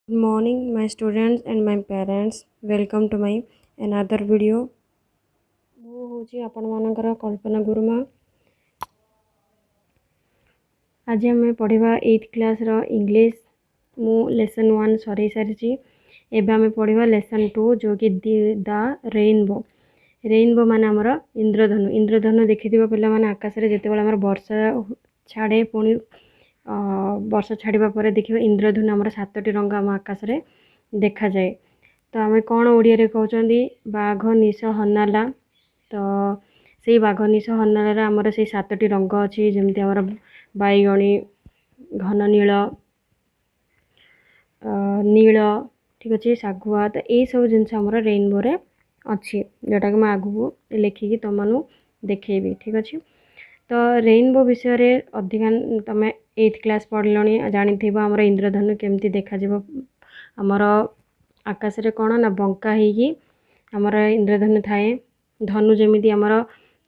Good morning, my students and my parents. Welcome to my another video. ମୁଁ ହେଉଛି ଆପଣମାନଙ୍କର କଳ୍ପନା ଗୁରୁମା। ଆଜି ଆମେ ପଢ଼ିବା 8th କ୍ଲାସ୍ର ଇଂଲିଶ। ମୁଁ ଲେସନ୍ 1 ସରେଇ ସାରିଛି। ଏବେ ଆମେ ପଢ଼ିବା ଲେସନ୍ 2 ଯେଉଁକି ଦ ରେଇନବୋ। ରେଇନବୋ ମାନେ ଆମର ଇନ୍ଦ୍ରଧନୁ। ଇନ୍ଦ୍ରଧନୁ ଦେଖିଥିବା ପିଲାମାନେ ଆକାଶରେ ଯେତେବେଳେ ଆମର ବର୍ଷା ଛାଡ଼େ ପୁଣି ବର୍ଷା ଛାଡ଼ିବା ପରେ ଦେଖିବା ଇନ୍ଦ୍ରଧନୁ ଆମର 7ଟି ରଙ୍ଗ ଆମ ଆକାଶରେ ଦେଖାଯାଏ। ତ ଆମେ କ'ଣ ଓଡ଼ିଆରେ କହୁଛନ୍ତି ବାଘ ନିଶ ହନାଲା। ତ ସେଇ ବାଘ ନିଶ ହନାଲାରେ ଆମର ସେଇ 7ଟି ରଙ୍ଗ ଅଛି, ଯେମିତି ଆମର ବାଇଗଣୀ, ଘନ ନୀଳ, ନୀଳ, ଠିକ୍ ଅଛି, ଶାଗୁଆ। ତ ଏଇସବୁ ଜିନିଷ ଆମର ରେଇନବୋରେ ଅଛି, ଯେଉଁଟାକି ମୁଁ ଆଗକୁ ଲେଖିକି ତୁମମାନଙ୍କୁ ଦେଖେଇବି। ଠିକ୍ ଅଛି। ତ ରେଇନବୋ ବିଷୟରେ ଅଧିକାଂଶ ତୁମେ 8th କ୍ଲାସ୍ ପଢ଼ିଲଣି, ଜାଣିଥିବ ଆମର ଇନ୍ଦ୍ରଧନୁ କେମିତି ଦେଖାଯିବ। ଆମର ଆକାଶରେ କ'ଣ ନା ବଙ୍କା ହେଇକି ଆମର ଇନ୍ଦ୍ରଧନୁ ଥାଏ। ଧନୁ ଯେମିତି ଆମର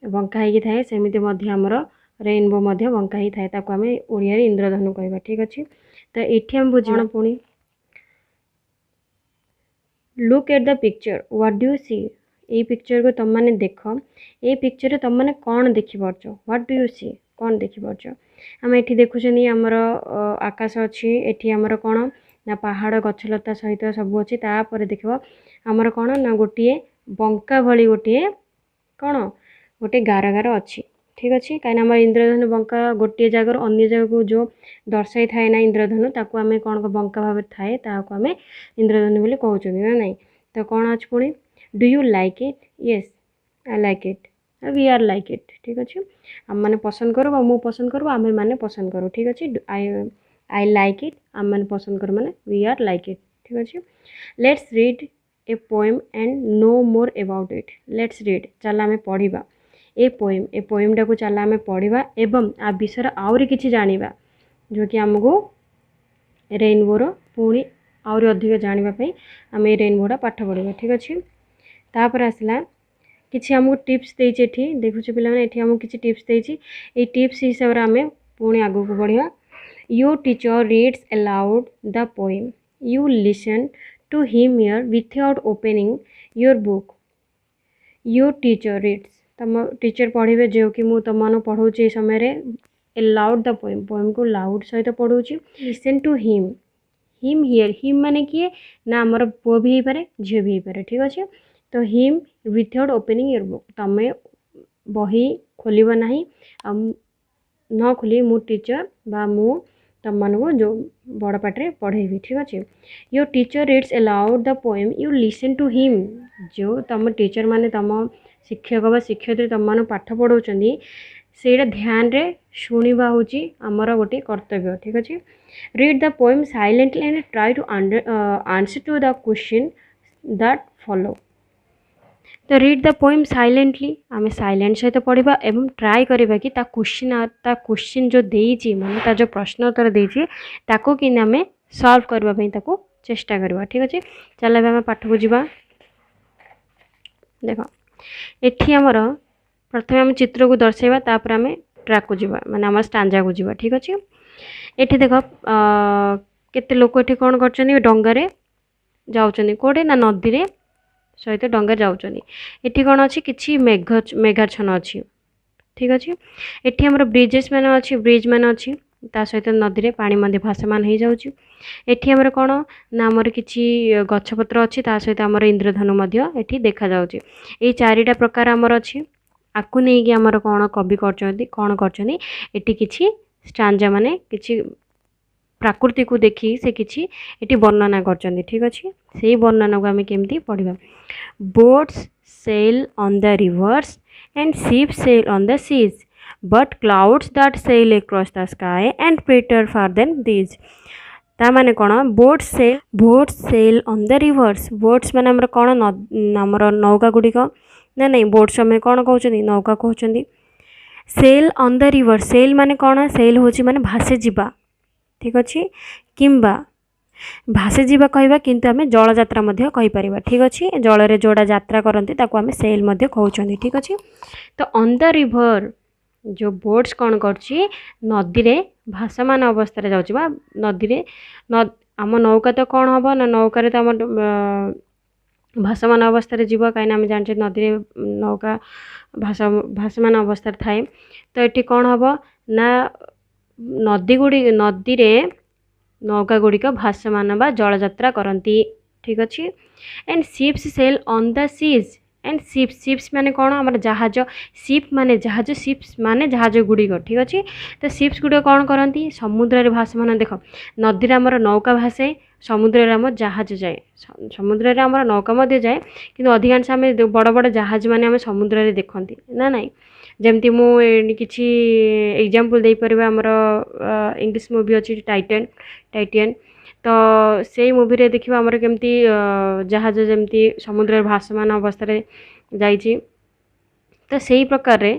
ବଙ୍କା ହେଇକି ଥାଏ, ସେମିତି ମଧ୍ୟ ଆମର ରେଇନବୋ ମଧ୍ୟ ବଙ୍କା ହେଇଥାଏ। ତାକୁ ଆମେ ଓଡ଼ିଆରେ ଇନ୍ଦ୍ରଧନୁ କହିବା। ଠିକ୍ ଅଛି। ତ ଏଠି ଆମେ ବୁଝିବା ପୁଣି look at the picture, what do you see. ଏଇ ପିକ୍ଚରକୁ ତୁମମାନେ ଦେଖ। ଏଇ ପିକ୍ଚରରେ ତୁମମାନେ କ'ଣ ଦେଖିପାରୁଛ? ହ୍ୱାଟ୍ ଡୁ ୟୁ ସି, କ'ଣ ଦେଖିପାରୁଛ? ଆମେ ଏଠି ଦେଖୁଛନ୍ତି ଆମର ଆକାଶ ଅଛି। ଏଠି ଆମର କ'ଣ ନା ପାହାଡ଼, ଗଛଲତା ସହିତ ସବୁ ଅଛି। ତାପରେ ଦେଖିବ ଆମର କ'ଣ ନା ଗୋଟିଏ ବଙ୍କା ଭଳି ଗୋଟିଏ କ'ଣ ଗୋଟେ ଗାର ଗାର ଅଛି। ଠିକ୍ ଅଛି। କାହିଁକିନା ଆମର ଇନ୍ଦ୍ରଧନୁ ବଙ୍କା ଗୋଟିଏ ଜାଗାରୁ ଅନ୍ୟ ଜାଗାକୁ ଯେଉଁ ଦର୍ଶାଇ ଥାଏ ନା ଇନ୍ଦ୍ରଧନୁ, ତାକୁ ଆମେ କ'ଣ ବଙ୍କା ଭାବରେ ଥାଏ, ତାହାକୁ ଆମେ ଇନ୍ଦ୍ରଧନୁ ବୋଲି କହୁଛନ୍ତି ନା ନାହିଁ। ତ କ'ଣ ଅଛି ପୁଣି do you like it? Yes, I like it, we are like it. ठीक अच्छे। आम मैंने पसंद करूँ, मु पसंद करूँ, आम मैंने पसंद करूँ। ठीक अच्छे। आई लाइक इट, आम मैंने पसंद करूँ, मैंने वी आर लाइक इट। ठीक अच्छे। Let's read a poem and know more about it. Let's read, चल आम पढ़ा ए पोएम टाक चल आम पढ़ा एवं आ विषय आहरी किसी जाना जो कि आमको रेनबोर पुणी आहरी अधिक जानापी आम रेनबोटा पाठ पढ़ा। ठीक अच्छे। तापर आसला किसी आमको टिप्स देती देखुचे पे आमको किसी टिप्स देती। ये टिप्स हिसाब से आम पुणी आग को बढ़िया। Your teacher reads aloud the poem, you listen to him hear without opening your book. Your teacher reads, तुम टीचर पढ़े जो कि मुझे तुम पढ़ाऊँ समय अलाउड द पोएम, पोएम को लाउड सहित पढ़ाऊँ। Listen to him, him hear, him माने किए ना आमर पुओ भी हो पारे झील भी हो पारे। ठीक अच्छे। तो him without opening your book, तुम बही खोल ना न खोली मु टीचर बा मु तुम मानू जो बड़ पाटे पढ़ेबी। ठीक अच्छे। Your teacher reads aloud the poem, you listen to him. जो तुम टीचर माने तुम शिक्षक बा शिक्षयित्री तुम मान पाठ पढ़ाऊँ से ध्यान रे शुणा हूँ आमर गोटे कर्तव्य। ठीक अच्छे। Read the poem silently and try to answer to the question that follow. तो रीड द पोएम साइलेंटली, आम साइलेंट सहित पढ़ा एवं ट्राई करवा कि क्वेश्चन जो देती माने ता जो प्रश्न उत्तर देती ताको कि आम सॉल्व करने ताको चेष्टा करवा। ठीक अच्छे। चल आम पाठ को जीवा। देख एठी आमर प्रथम आम चित्र को दर्शाइबा, तापर आम ट्रैक को जीवा माने आम स्टांजा को जीवा। ठीक अच्छे। एठी देख केते लोक एठी कोन करछनी डंगारे जाउछनी कोडे ना नदी रे सहित डंगा जाउछनी। एठी कोन अछि किछि मेघाच्छन्न अछि। ठीक अच्छे। एठी हमर ब्रिजेस माने अछि, ब्रिज माने अछि, ता सहित नदी रे पानी मध्ये भासमान हो जाउछि। एठी हमर कोन ना हमर किछि गछपत्र अछि, ता सहित हमर इंद्रधनु मध्ये एठी देखा जाउछि। ए चारिटा प्रकार हमर अछि। आकु नै कि हमर कोन कवि करछनी एठी किछि स्टांजा माने किछि प्रकृति को देखी से किछि एटी वर्णना करछन्ती। ठीक अच्छे। से वर्णना को आम केमती पढ़ा। Boats sail on the rivers and ships sail on the seas, but clouds that sail across the sky and better far than these. ता माने कोन boats sail on the rivers, boats माने हमर कोन हमर नौका गुड़िक ना नहीं बोट्स आम कौन कहते नौका कहते। Sail on the river, sail माने कौन, सेल होची माने भासे जीवा। ठीक अच्छे। किंबा भासे जीवा कहवा किंतु आम जल यात्रा मध्य कहि परिबा। ठीक अच्छे। जल रे जोड़ा यात्रा करते ताको आम सेल मध्य कहउछन्ती। ठीक अच्छे। तो ऑन द रिवर जो बोट्स कौन करछि नदी रे भासमान अवस्था रे जाउछि बा नदी रे आम नौका तो कौन हम ना नौकार तो आम भासमान अवस्था जीव कहीं आम जाने नदी नौका भासमान अवस्था थाए तो ये कौन हम ना नदी रे नौका गुड़िक भासमान बा जल यात्रा करती ठीक अच्छे। And ships sail on the seas and ships माने कौन आम जहाज शिप माने जहाज शिप्स माने जहाज गुड़िक ठीक अच्छे। तो शिप्स गुड़िक कौन करती समुद्र भासमान देख नदी आमर नौका भासे समुद्र आम जहाज जाए समुद्र आम नौका जाए कि अधिकांश आम बड़ बड़ जहाज मैंने आम समुद्र देखती ना नाई जमती मुझे एग्जांपल दे पार आमर इंग्लिश मूवी अच्छी टाइटन तो से मूवी रे देखिए आमर केमती जहाज जमती समुद्र भासमान अवस्था जाइए तो सही प्रकार रे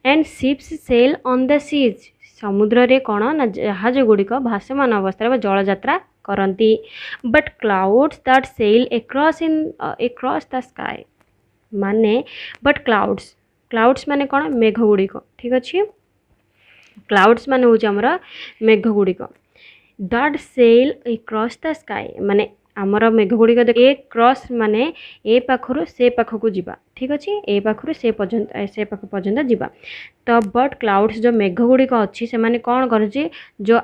and ships sail on the seas समुद्र रे कौन ना जहाज गुड़िक भासमान अवस्था जल यात्रा करती but clouds that sail across the sky माने बट क्लाउड्स माने कौन मेघ गुड़िक ठीक अच्छे। क्लाउड्स माने हूँ आमर मेघ गुड़िक that sail across the sky माने आमर मेघ गुड़िक ए क्रॉस माने ए पाखरु से पाखकू जीवा ठीक अच्छे ए पाखरु से पाख पर्यंत जीवा तो बट क्लाउड्स जो मेघ गुड़िक अच्छी से माने कौन कर जो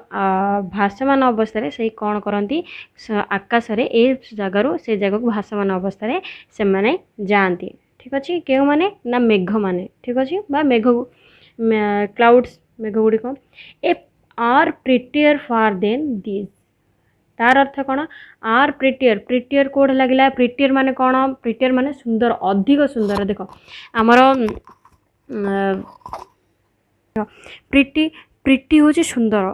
भासमान अवस्था से कौन करती आकाश रे ए जगार से जगह भासमान अवस्था से माने जाती ठीक अच्छे क्यों माने ना मेघ माने ठीक अच्छे बा मेघ क्लाउड्स मेघ गुड़िक are prettier far than this तार अर्थ कौन आर प्रिटियर कोड लगे प्रिटियर माने कौन प्रिटियर माने सुंदर अधिक सुंदर देख आमर प्रिटी हूँ सुंदर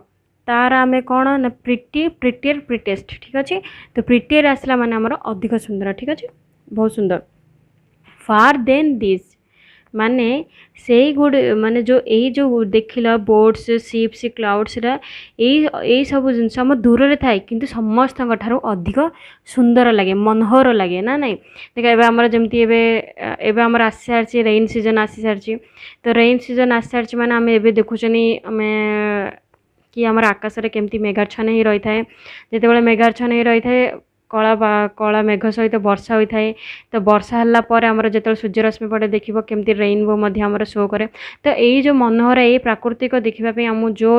तार आम कौन ना प्रिटियर प्रिटेस्ट ठीक अच्छे तो प्रिटियर आसला माने आमर अधिक सुंदर ठीक अच्छे बहुत सुंदर फार देन दिस माने से गुड़े माने जो यही जो देखिल बोट्स शिप्स क्लाउड्स यही सब जिन आम दूर रे थाए किंतु समस्त अधिक सुंदर लगे मनोहर लगे ना नाई देख ए आमर जमती एवं आमर आसी सारी रेन सीजन आसी सारी तो रेन सीजन आसी सारी मैंने आम ए देखुचनी आम कि आमर आकाश रे केमती मेघाच्छन्न ही रही थाए जिते मेघाच्छन्न ही रही थाए कला मेघ सहित वर्षा होता है तो वर्षा है पर आमर जो सूर्यरश्मि पड़े देख केमती रेनबो आमर शो करे तो यही जो मनोहर ये प्राकृतिक देखापी आम जो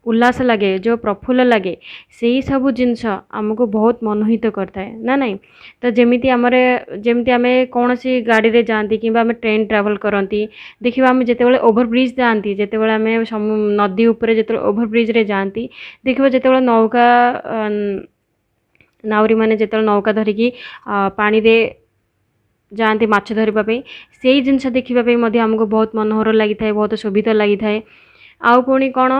उल्लास लगे जो प्रफुल्ल लगे से ही सब जिनस आमको बहुत मनोहित करता है ना नाई तो जमीती आमर जमी आम कौन सी गाड़ी रे जाती कि आम ट्रेन ट्रावेल करती देखा आम जिते ओभरब्रिज जाती जिते आम नदी उपर जो ओभरब्रिज रे जाती देखा जिते नौका नाउरी मैंने जो नौका धरिकी पानी रे जाती माछ धरवाई से ही जिनस देखापी आमको बहुत मनोहर लगी था बहुत शोभित लगी था आउ पुणी कौन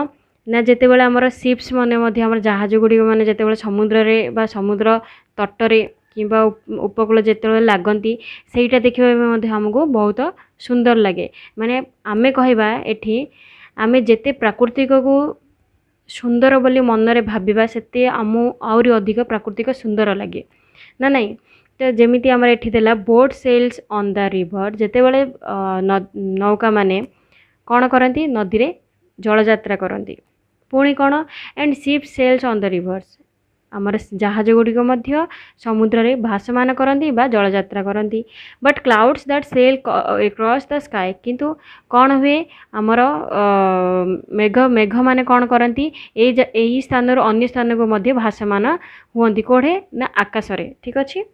ना जिते आमर शिप्स मैंने आम जहाज गुड़िक मैंने जिते समुद्र रे बा समुद्र तटरे कि उपकूल जिते लगती सहीटा देखा आमको बहुत सुंदर लगे माने आमे कहवा एठी आमे जेते प्राकृतिक को सुंदर बोली मन रे भाबिबा सेते आम आहरी अधिक प्राकृतिक सुंदर लगे ना नाई तो जमीती आमर एठी देला boat sails on the river जेते बड़े नौका माने कौन करती नदी रे जल यात्रा करती पुणी कौन and ship sails on the rivers आमर जहाज गुड़िक समुद्र रे भासमान करती बा जल यात्रा करती but clouds that sail cross the sky किंतु कौन हुए आमर मेघ मेघ माने कौन करती यही स्थान अन्य स्थान को मध्य भासमान हुअंती कोड़े ना आकाश रे ठीक अच्छे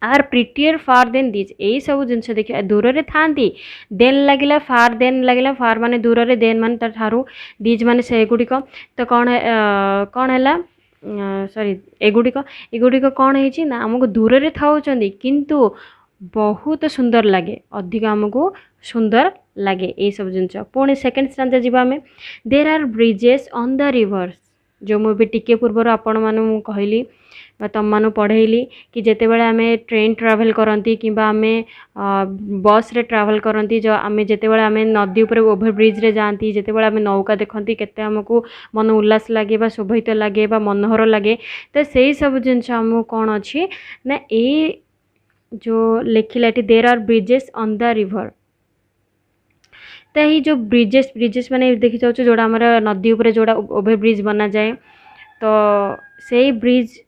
are prettier far than this यही सब जिनस देखिए दूर रे थांती देन लगिला फार माने दूर रे देन माने ठारू दिज माने से गुड़िक तो कौन है सॉरी एगुड़िक कौन है ना आमको दूर रे थाउचंदी किंतु बहुत सुंदर लगे अधिक आमको सुंदर लगे ये सब जिनस पुणी सेकेंड स्टांजा जीवा आम there are bridges on the rivers जो मुझे टिके पूर्वर आपण मानू कहली तुम मानू पढ़ेली कि जिते बड़े आम ट्रेन ट्रावेल करती कि आम बस रे ट्रावेल करती जो आम जिते बड़े आम नदी उपर ओभरब्रिज रे जाती जिते बड़े आम नौका देखती केते आमको मन उल्लास लगे बा शोभित लगे बा मनोहर लगे तो सही सब जिनस आम कौन अच्छी ना ये जो लिखिला there are bridges on the river तो यही जो ब्रिजेस माने देखी जाऊँ जोड़ा आम नदी उपर जोड़ा ओभरब्रिज बना जाए तो से ब्रिज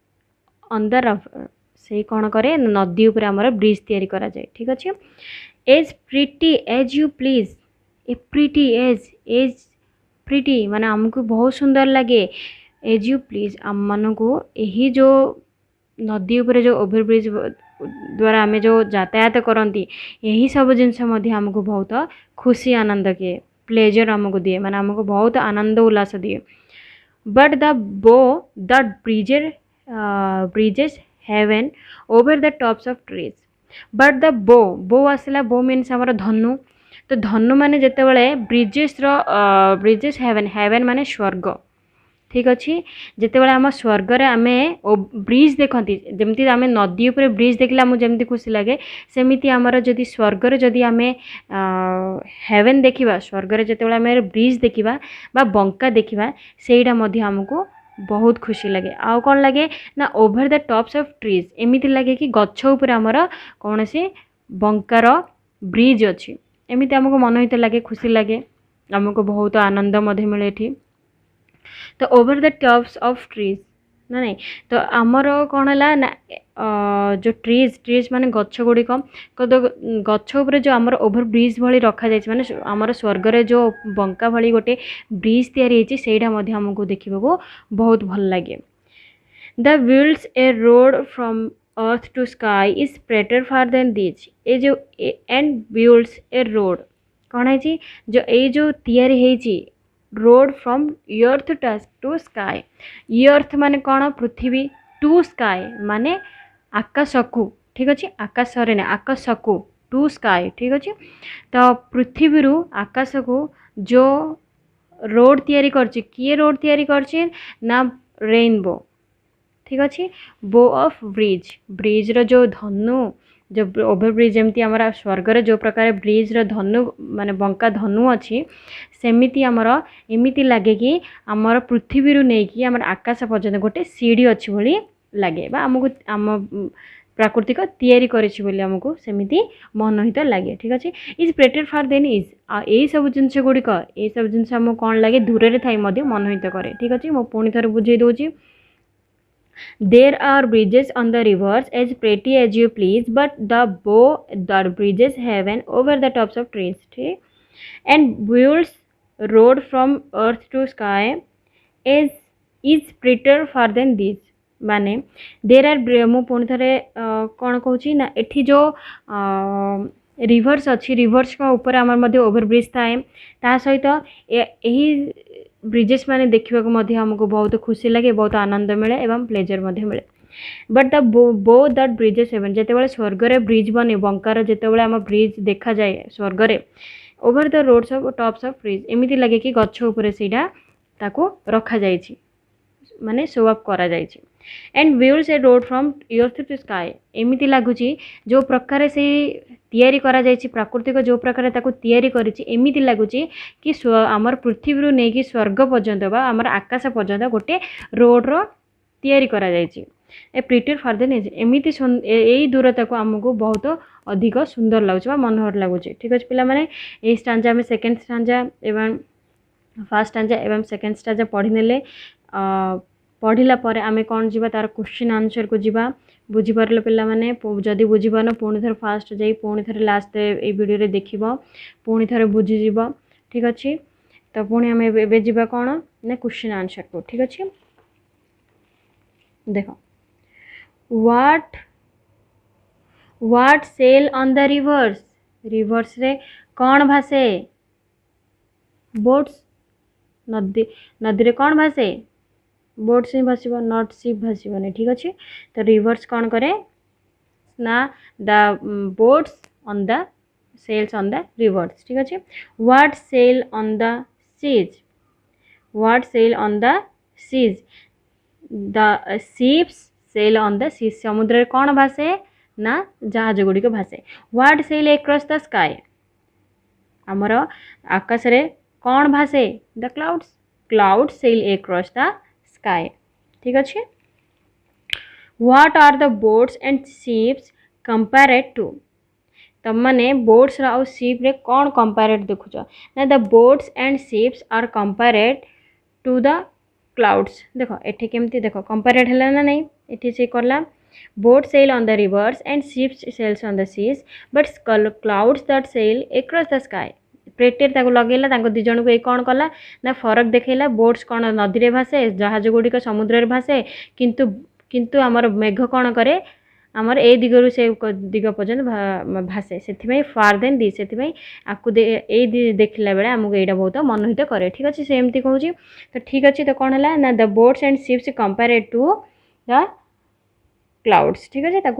ऑन द रिवर से कौन करे नदी ऊपर आमर ब्रिज तैयारी करा जाए ठीक अच्छे as pretty as you please a pretty as pretty माने आमको बहुत सुंदर लगे एज यू प्लीज आम मान को यही जो नदी ऊपर जो ओभरब्रिज द्वारा आम जो यातायात करती यही सब जिनस आमको बहुत खुशी आनंद किए प्लेजर आमको दिए माने आमको बहुत आनंद उल्लास दिए but the bow the bridges heaven over the tops of trees but the bow आसला बो मीन्स आमर धनु तो धनु माने जेतेबेले ब्रिजेस हेवन हेवन माने स्वर्ग ठीक अच्छे जितेबाला आम स्वर्ग आम ब्रिज देखती जमी आम नदी उपर ब्रिज देखला जमी खुशी लगे सेमती आमर जदि स्वर्ग जदि आम हेवन देखा स्वर्ग जितेबाला आम ब्रिज देखा बा बंका देखा सेटा आमको बहुत खुशी लगे आउ कौन लगे ना over the tops of trees एमती लगे कि गछ उपर आमर कौन से बंकार ब्रिज अच्छी एमती आमको मनोहित लगे खुशी लगे आमको बहुत आनंद मिले ये तो over the tops of trees ना नहीं तो आमर कौन है ना जो ट्रीज माने गछ गुड़िक गछ उपर जो आमर ओभर ब्रिज भली रखा जाए माने आमर स्वर्ग रे जो बंका भली गोटे ब्रिज तैयारी होती सेटा आमको देखा बहुत भल लगे the builds a road from earth to sky is spreaded far than this ए जो एंड बिल्ड्स ए रोड कौन है जो ये जो तैयारी है road from earth to sky अर्थ माने कौन पृथ्वी टू स्काई माने आकाश को ठीक अच्छे आकाश रे आकाश को टू स्काई ठीक अच्छे तो पृथ्वी रु आकाश को जो रोड तैयारी करछि किए रोड तैयारी करछि ना रेनबो ठीक अच्छे बो ऑफ ब्रिज रो जो धनु जो ओभर ब्रिज जमती आमर स्वर्ग रे जो प्रकार ब्रिज रो धनु माने बंका धनु अच्छी सेमिति आमर एमिति लगे कि आमर पृथ्वी रु नहीं कि आमर आकाश पर्यंत गोटे सीढ़ी अच्छी भली लगे बा आमको आम प्राकृतिक तैयारी करिछि बोली आमको सेमिति मनोहित लगे ठीक अच्छे इज प्रेटेड फार देन इज यही सब जिनस गुड़िक ये सब जिनस आमको कौन लगे दूर रे थाई मध्य मनोहित करे ठीक अच्छे मो पुणी थर बुझे दूची There are bridges on the rivers as pretty as you please, but the bridges heaven over the tops of trees, ठीक and builds road from earth to sky is prettier far than this. माने there are मु पुणी थे कौन कहूँ ना एठी जो रिवर्स अच्छी रिवर्स का ऊपर आमर मध्य ओभर ब्रिज थाए ता सहित यही ब्रिजेस माने देखा आमको बहुत खुशी लगे बहुत आनंद मिले एवं प्लेजर मिले बट द बो दैट ब्रिजेस हेवन जिते स्वर्ग रे ब्रिज बने बंकार जिते आम ब्रिज देखा जाए स्वर्ग रे over the roads of tops of bridge एमती लगे कि गछ उपरे सीटा ताको रखा जाइछि माने शो अप करा जाइछि and builds a road from earth to sky एमती लगुच जो प्रकार से तैयारी करा जाइछि प्राकृतिक जो प्रकार ताको तैयारी करिछि एमती लगुच कि आमर पृथ्वी रु नहीं कि स्वर्ग पर्यंत बा आमर आकाश पर्यंत गोटे रोड रो तैयारी करा जाइछि ए प्रिटेड फार देन एमती यही दूरता को आमको बहुत अधिक सुंदर लगुच मनोहर लगुच ठीक अच्छे पिला माने ए स्टांजा में सेकेंड स्टांजा एवं फर्स्ट स्टांजा एवं सेकेंड स्टांजा पढ़ी नेले पढ़ला पर आमे कौन जीवा तार क्वेश्चन आंसर को जीवा बुझीपार पिला माने जदि बुझीपार पुणी थर फास्ट जाई पुणी थर लास्ट ए वीडियो रे देखिबो पुणी थर बुझीजीबो ठीक अच्छे तो पुणी आमे एबे जीवा कौन ना क्वेश्चन आंसर को ठीक अच्छे देखो what sail on the rivers रे कौन भासे बोट्स नदी रे कौन भासे बोट्स ही भाषा नट शिप भाषा ठीक अच्छे तो रिवर्स कौन करे ना the boats on the sails on the rivers ठीक अच्छे what sail on the seas the ships sail on the seas समुद्र रे कौन भासे ना जहाज गुड़िक भासे what sail across the sky आमर आकाश रे कौन भासे the clouds sail across the sky ठीक अच्छे what are the boats and ships compared to तम मैंने बोट्स आउ शिप रे कौन कंपेयर्ड देखुच ना the boats and ships are compared to the clouds देख एठी केमती देख कंपेरेड है ना नहीं एठी से करला boat sail on the rivers and ships sails on the seas but clouds that sail across the sky prettier ताको लगेला ताको दी जण को ए कोन कला ना फरक देखैला बोट्स कोन नदी रे भासे जहाज गुडी समुद्र रे भासे किंतु किंतु हमर मेघ कोन करे आमर ए दिगरु से दिग पर्यंत भासे से फार देन दी से आपको देखला बेले आमको यहाँ बहुत मनोहित करे ठीक अच्छे से एमती कहूँ तो ठीक अच्छे तो कौन है ना the boats and ships compared to the clouds ठीक अच्छे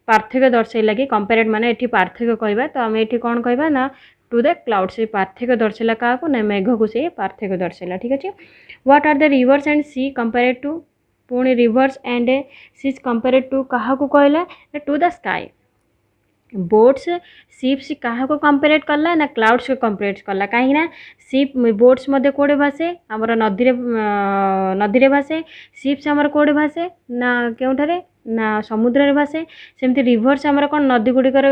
पार्थक्य दर्शाइला कि कंपेयर्ड माने एठी पार्थक्य कहबा तो आम एठी कौन कहबा ना टू द क्लाउड्स से पार्थक्य दर्शाइला क्या ना मेघ को से पार्थक्य दर्शाइला ठीक अच्छे what are the rivers and sea compared to पुणी rivers and seas compared to क्या कहला to the sky boats ships क्या कंपेयर कला ना क्लाउड्स को कंपेयर कला कहीं शिप बोट्स मध्य कोड़े भासे आमर नदी भासे शिप्स आमर कोड़े भासे ना केउठारे ना समुद्र रे भासे सेमती रिवर्स आमर कौन नदी गुड़िकर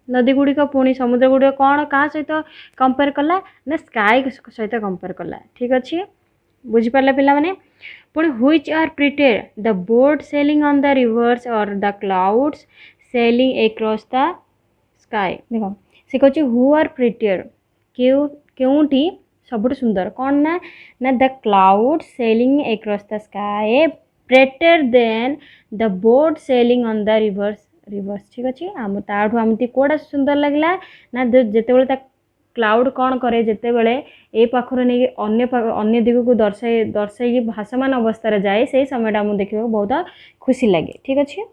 नदी गुड़िक पुणी समुद्र गुड़िक कौन क्या सहित कंपेयर कला ना स्काई सहित कंपेयर कला ठीक अच्छे बुझीपारे पिला माने पुणी which are prettier the boat sailing on the rivers or the clouds sailing across the sky देख से कहूँ हु आर प्रिटेड केउटी सबुठ सुंदर कौन ना ना the cloud sailing across the sky better than the boat sailing on the rivers rivers ठीक अच्छे आम ताठू आमती कोड़ा सुंदर लगला ना जिते क्लाउड कौन करे जिते बड़े ए पाखर नहीं अन्य दिग को दर्शाई भासमान अवस्था जाए से समय आमको देखा बहुत खुशी लगे ठीक अच्छे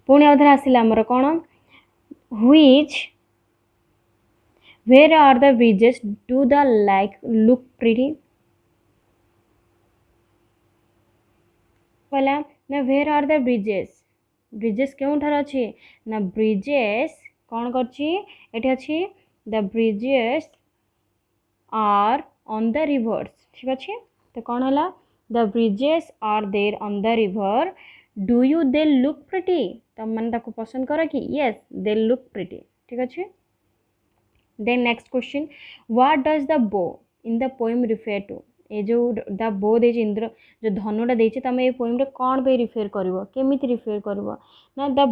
पुणी आउे आसला आमर कौन which where are the bridges do the like look pretty कहला ना where are the bridges bridges केउठार अच्छे ना ब्रिजेस कौन कर अच्छी the bridges are on the rivers ठीक अच्छे तो कौन है the bridges are there on the river do you they look pretty तुम मैंने पसंद कर कि येस दे लुक प्रिटी ठीक अच्छे then next question what does the bow in the poem refer to ये जो द बो दे इंद्र जो धनुटा देते तुम ये पोएम रे कौन पे रिफेयर कर केमी रिफेयर कर ना the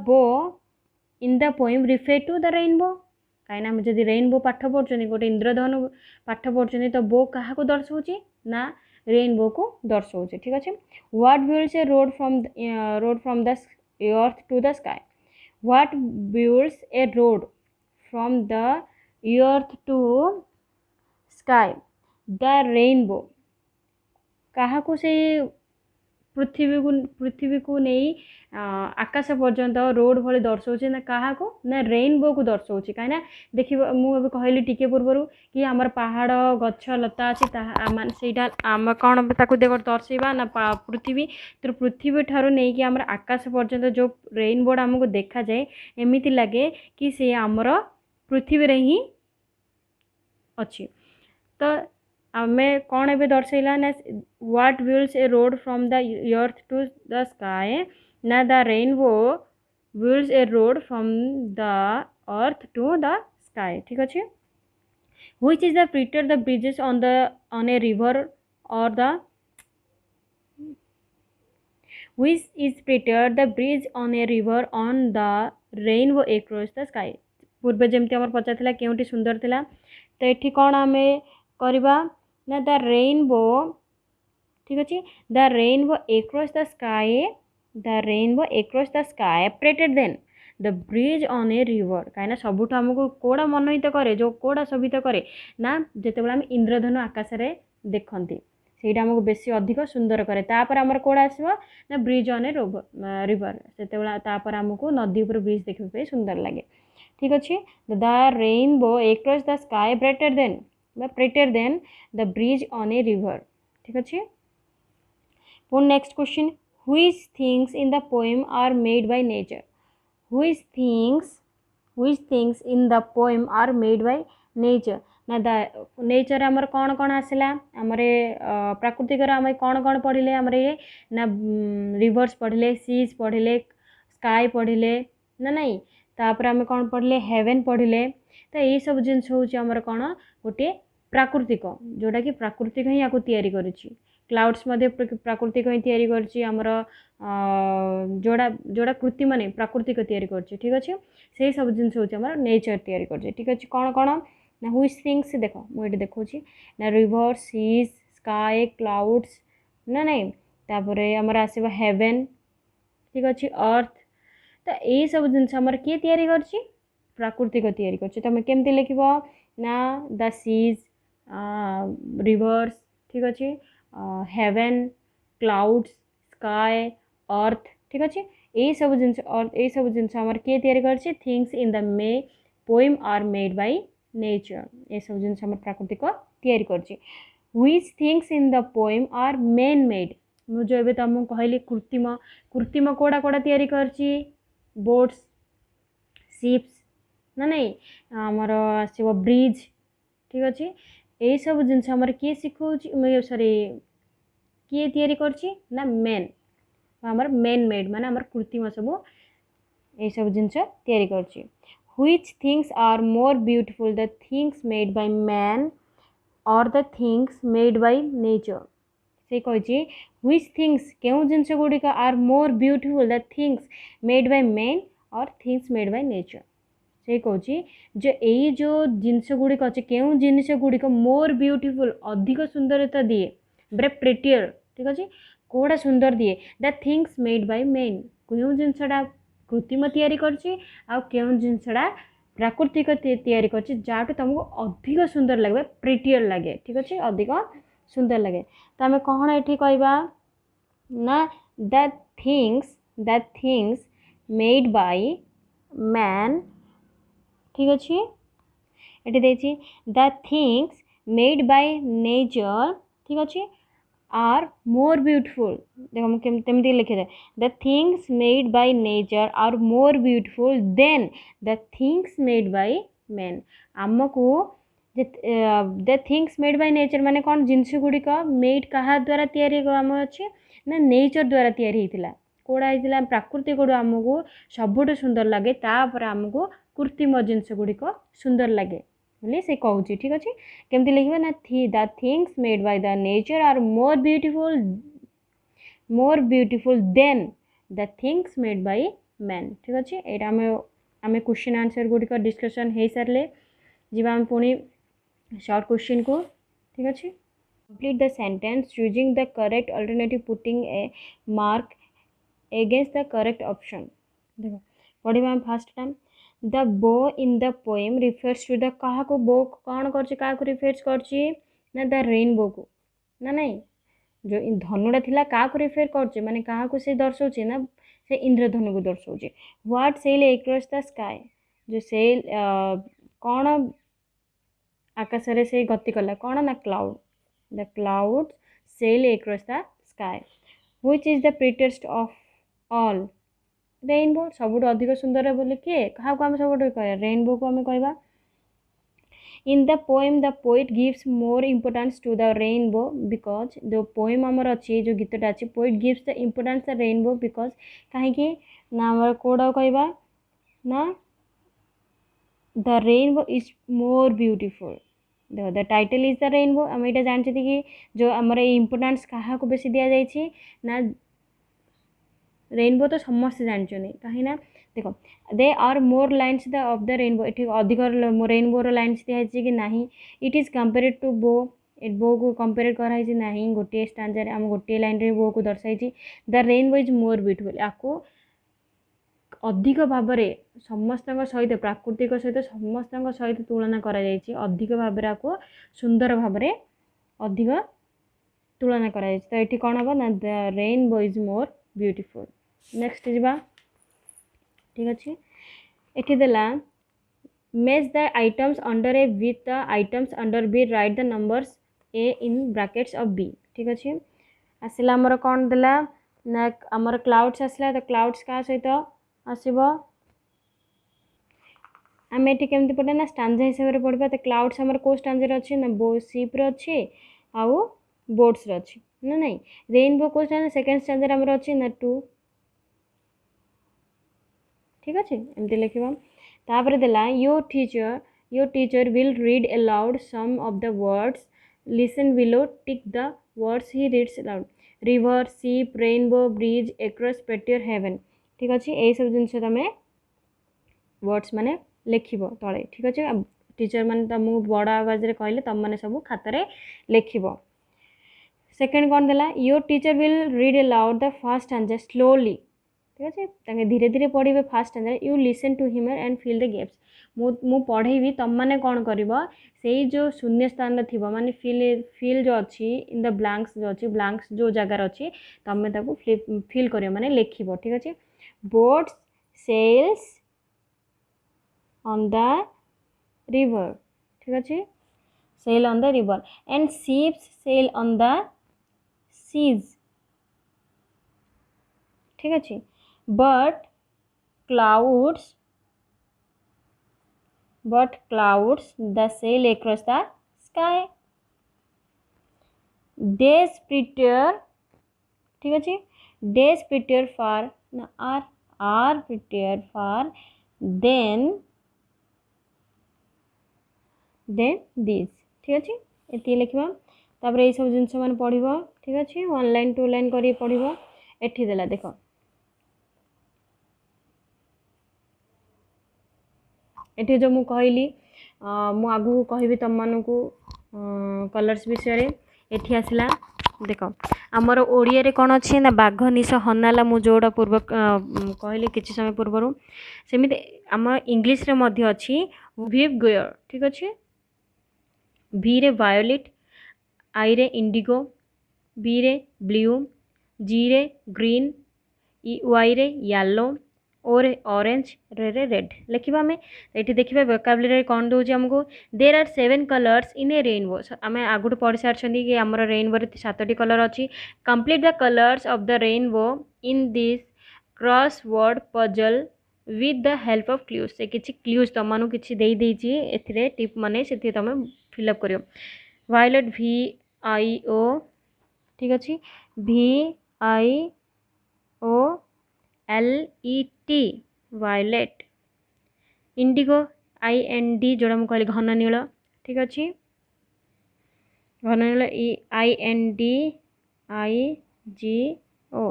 bow in the poem refer to the rainbow कहीं जब रेनबो पाठ पढ़ुं गोटे इंद्रधनु पाठ पढ़ुं तो बो क्या दर्शाऊँ ना रेनबो को दर्शाऊँ ठीक अच्छे what builds a road from the earth to the sky what builds a road from the earth to sky the rainbow क्या से पृथ्वी को नहीं आकाश पर्यंत रोड भली दर्शाऊँ ना क्या ना रेनबो को दर्शाऊँ कहीं देख मुझे कहली टिके पूर्वर कि आमर पहाड़ गछ लता अच्छी से आम कौन देख दर्शा ना पृथ्वी तो पृथ्वी ठार नहीं कि आमर आकाश पर्यंत जो रेनबो आमको देखा जाए एमती लगे कि सी आमर पृथ्वी रे ही अच्छी तो आमे कौन ए दर्शैला ना what builds a road from the earth to the sky ना the rainbow builds a road from the earth to the sky ठीक अच्छे which is the prettier the bridges on a river or the which is prettier the bridge on a river on the rainbow across the sky पूर्व जमती आम पचार केउटी सुंदर थिला तो ये कौन आम करवा ना द रेनबो ठीक अच्छे the rainbow across the sky prettier than the bridge on a river कहीं सबुठ आमको कोड़ा मनोहित करे जो कोड़ा शोभित करे ना जिते आम इंद्रधनु आकाश में देखती से आमको बेसी अधिक सुंदर करे तापर आमर कोड़ा आसो ना ब्रिज ऑन ए रिवर से आमको नदी उपर ब्रिज देखा सुंदर लगे ठीक अच्छे the rainbow across the sky prettier than the bridge on a river ठीक अच्छे पुन next question which things in the poem are made by nature which things in the poem are made by nature ना the nature आमर कौन कौन आसला आमर प्राकृतिक आम कौन कौन पढ़ले आमर ये ना रिवर्स पढ़ले सीज पढ़ले स्काई पढ़ले ना नहीं तापर आम कौन पढ़ले हेवन पढ़ले तो यही सब जिनस हूँ आमर कौन गोटे प्राकृतिक जोटा कि प्राकृतिक ही या तैयारी करुच्ची क्लाउड्स प्राकृतिक ही तैयारी करुच्ची आमर जोड़ा जोड़ा कृत्रिम नहीं प्राकृतिक तैयारी करुच्ची ठीक अच्छे से सब जिनस हूँ आमर नेचर तैयारी करुच्ची ठीक अच्छे कौन कौन ना व्हिच थिंग्स देख मुझे देखी ना रिवर सीज स्काई क्लाउड्स ना नहीं तापर आमर आसो हेवेन ठीक अच्छे अर्थ तो यही सब जिनस आमर किए तैयारी करची प्राकृतिक तैयारी करची तुम केमती लिख ना द सीज रिवर्स ठीक अच्छे हेवेन क्लाउड्स स्काई अर्थ ठीक अच्छे यही सब जिनस यही सब जिनस आमर किए तैयारी करची things in the may poem are made by nature ये सब जिनस आमर प्राकृतिक तैयारी करची which things in the poem are man made मुझे एबे तुमको कहली कृत्रिम कृत्रिम कोड़ा कोड़ा तैयारी करची बोट्स शिप्स ना नहीं आमर आसो ब्रिज ठीक अच्छे यही सब जिनस आमर किए शिखा सॉरी किए तैयारी करची ना मैन आमर मैन मेड माने आमर कृत्रिम सब यही सब जिनस तैयारी करची which things are more beautiful the things made by man or the things made by nature से कही व्हिच थिंग्स क्यों जिनस गुड़िक are more beautiful the things made by man or things made by nature से कौन जो यही जो जिनस गुड़िक अच्छे क्यों जिनस गुड़िक मोर ब्यूटीफुल अधिक सुंदरता दिए बड़े प्रेटियर ठीक अच्छे कौड़ा सुंदर दिए the things made by man क्यों जिनसटा कृत्रिम तैयारी करची क्यों जिनसटा प्राकृतिक तैयारी करची जाटू तुमको अधिक सुंदर लगे प्रेटियर लगे ठीक अच्छे अधिक सुंदर लगे तो आम कौन ये कहवा ना the things made by man ठीक अच्छे ये देखिए the things made by nature ठीक अच्छे आर मोर ब्यूटीफुल देखो मुझे लिखे दे the things made by nature are more beautiful than the things made by man आमको the things made by nature माने कौन जिनस गुड़िक मेड क्या द्वारा तैयारी आम अच्छे ना नेचर द्वारा तैयारी होता कौड़ा होता प्राकृतिक आमको सबुठ सुंदर लगे तापर आमको कृत्रिम जिनस गुड़िक सुंदर लगे बोले से कहूँ ठीक अच्छे केमती लिखा ना the things made by the nature are more beautiful than the things made by man ठीक अच्छे यहाँ आम क्वेश्चन आंसर गुड़िक डिस्कसन हो सारे जीवा आम पुणी शॉर्ट क्वेश्चन को ठीक अच्छे complete the sentence choosing the correct alternative putting a mark against the correct option देखो पढ़ा first time the bow in the poem refers to the क्या को बो कौन कर रिफर्स कर द रेनबो को ना नहीं जो धनुटा थिला क्या रिफेर कर माने क्या से दर्शाऊे ना से इंद्रधनु को दर्शाऊे what sail across the sky जो सेल कौन आकाश रे से गति कला कौन ना cloud the cloud sail across the sky which is the prettiest of all rainbow सबुठ अधिक सुंदर बोले किए क्या आम सब कह रेनबो को आम कहवा in the poem the poet gives more importance to the rainbow because जो पोएम आमर अच्छी जो गीतटा अच्छी poet gives the importance the rainbow because कहीं ना आम कौड़ा कहवा ना the rainbow is more beautiful देखो the title is the rainbow आम यहाँ जानते कि जो आमर इम्पोर्टेंस क्या बेसी दि जाए ना रेनबो तो समस्त जानते कहीं देखो they are more lines the of the rainbow ये अधिक रेनबोर लाइन्स दिखाई कि नहीं इट इज कंपेयर्ड टू बो बो को कंपेयर कराई ना गोटे स्टांजार आम गोटे लाइन रे बो को दर्शाई the rainbow is more beautiful आपको अधिक भाव समस्त सहित प्राकृतिक सहित समस्त सहित तुलना अधिक भाव आपको सुंदर भाव अधिक तुलना कर तो ये कौन हम ना the rainbow is more beautiful next जावा ठीक अच्छे ये देला match the items under A with the items under B write the numbers A in brackets of B ठीक अच्छे आसला आमर कौन देला ना आमर क्लाउड्स आसला तो क्लाउड्स क्या सहित आसब आम ये केमती पढ़ा ना स्टांजा हिसाब से पढ़ा तो क्लाउड्स आमर को स्टांजार अच्छे ना बो शिप्रे अच्छे आउ बोट्स अच्छे ना नहीं रेनबो को सेकेंड स्टांजार आमर अच्छे ना 2 ठीक अच्छे एमती लिखा तापर देला your teacher your teacher will read aloud some of the words listen below tick the words he reads aloud river ship rainbow bridge across prettier heaven ठीक अच्छे यही सब जिन तुम वर्ड्स माने लेखिब तले ठीक अच्छे टीचर मैंने तुमको बड़ आवाज रे कहले तुम मैंने सब खातार लेखिब सेकेंड कौन देला your teacher will read aloud the first answer slowly ठीक अच्छे धीरे धीरे पढ़े first answer you listen to him and fill the gaps मु पढ़ेबी तुम मैंने कौन कर से जो शून्य स्थान थी माने फिल जो अच्छी इन द ब्लैंक्स जो अच्छी ब्लैंक्स जो जगार अच्छी तुम्हें ताको फिल कर माने लेखिब ठीक अच्छे boats sails on the river ठीक अच्छे sail on the river and ships sail on the seas ठीक अच्छे but clouds the sail across the sky days prepare ठीक अच्छे days prepare for are prepared for then this ठीक अच्छे ये लिखा तापर ये सब जिनस मान पढ़ो ठीक अच्छे 1 लाइन 2 लाइन कर पढ़ो एठी देला देख एठी जो मु कहली मु आगु कहबी तुम मानकू कलर्स विषय एठी आसला देख आमर ओडिया रे कौन अच्छी ना बाघ निश हनाला मु जोड़ा पूर्व कहली किसी समय पूर्वर सेमिति आम इंग्लिश रे मध्य अच्छी विव गोयर ठीक अच्छे भी रे वायोलेट आई रे इंडिगो बी रे ब्लू जी रे ग्रीन वाई रे येलो ओ रे ऑरेंज रे रेड लिखा आम ये देखिए वोकाबुलरी कौन दूसरी आमको there are 7 colours in a rainbow आम आगुठ पढ़ी सारी कि आमर रेनबो 7टी कलर अच्छी complete the colours of the rainbow in this crossword puzzle with the help of clues से किसी क्लूज तुम किसी देती टिप माने से तुम फिलअप कर वायलेट भी आई ओ ठीक अच्छे भी आई ओ LET वायलेट इंडिगो IND जोड़ा मुझे कहली घन नील ठीक अच्छे घन नील INDIGO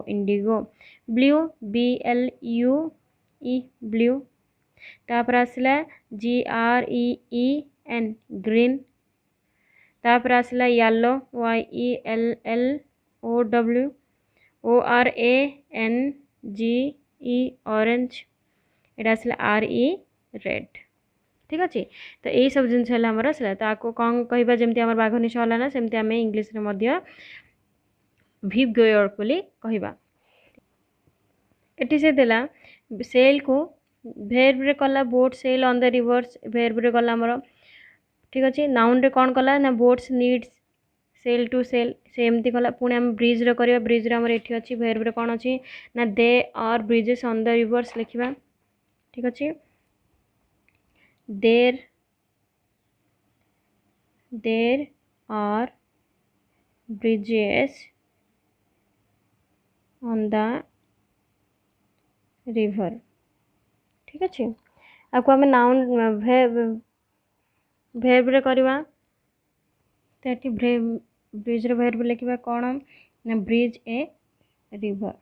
Indigo blue BLUE blue तापर आसला GREEN ग्रीन तापर आसला येलो YELLOW ORANGE ऑरेंज एटा आसला RE रेड ठीक अच्छे तो यही सब जिन आमर तो आपको कौन कहवा जमी आम बाघ निश हला ना सेमती आम इंग्लीश विव गोयर बोली कहवा एटी से देला सेल को भेर्ब रे कला boat sail on the rivers verb रे गला आमर ठीक अच्छे नाउन रे कौन कला ना boats needs sail to sail से एमती कला पुणी आम ब्रिज रे करवा ब्रिज रे आमर एठी अच्छी भेर्ब रे कौन अच्छी ना they are bridges on the rivers लिखा ठीक अच्छे there are bridges on the river ठीक अच्छे आपको आम नाउन भेर्ब रे करवा तो ब्रिज रे भेर्ब लिखा कौन ना ब्रिज ए रिवर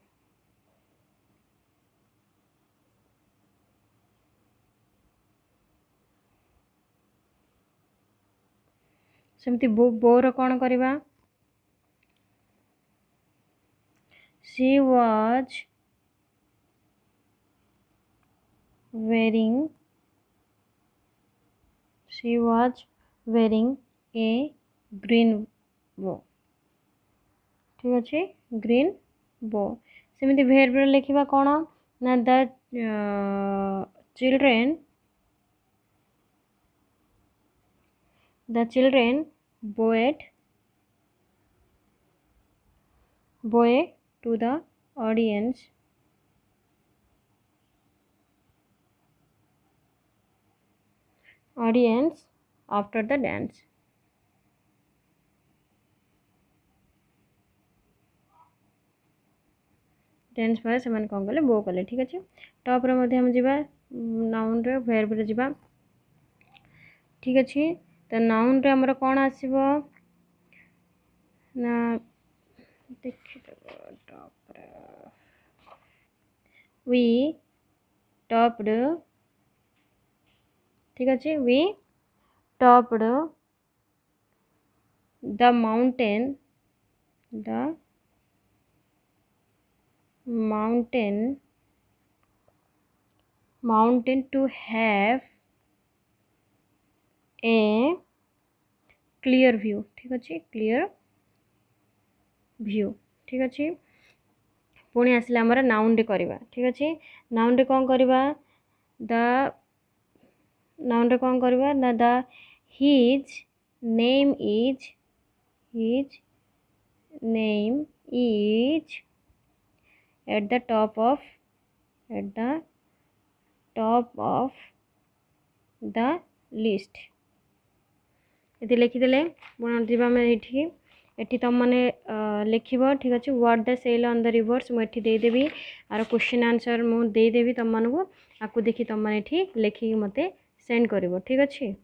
सेमती बोर कौन करवा she was wearing a green bow ठीक अच्छे ग्रीन बो सेमती भेर्ब लिखा कौन ना the children bowed to the audience after the dance tense पर से कौन कले बो कले ठीक अच्छे टॉप रे हम जीवा नाउन रे भेर्ब रे जीवा ठीक अच्छे। तो नाउन रे हमर कौन आसीबो ना देखिदेव टॉप वी टॉप्ड ठीक अच्छे we topped the mountain mountain to have a clear view ठीक अच्छे clear view ठीक अच्छे। पुणी आसले आमर नाउन रे करवा ठीक अच्छे। नाउन रे कौन करवा द नाउन रे कौन करवा ना the his name is at the top of the list ये लिखिदेले पुणी जी आम ये एटी तुम मैंने लिख ठीक अच्छे what the sail on the rivers मुझे देदेवी आर क्वेश्चन आंसर मुझे देदेवी तुम मानक आपको देखी तुम मैंने लिखिक मत सेंड कर ठीक अच्छे।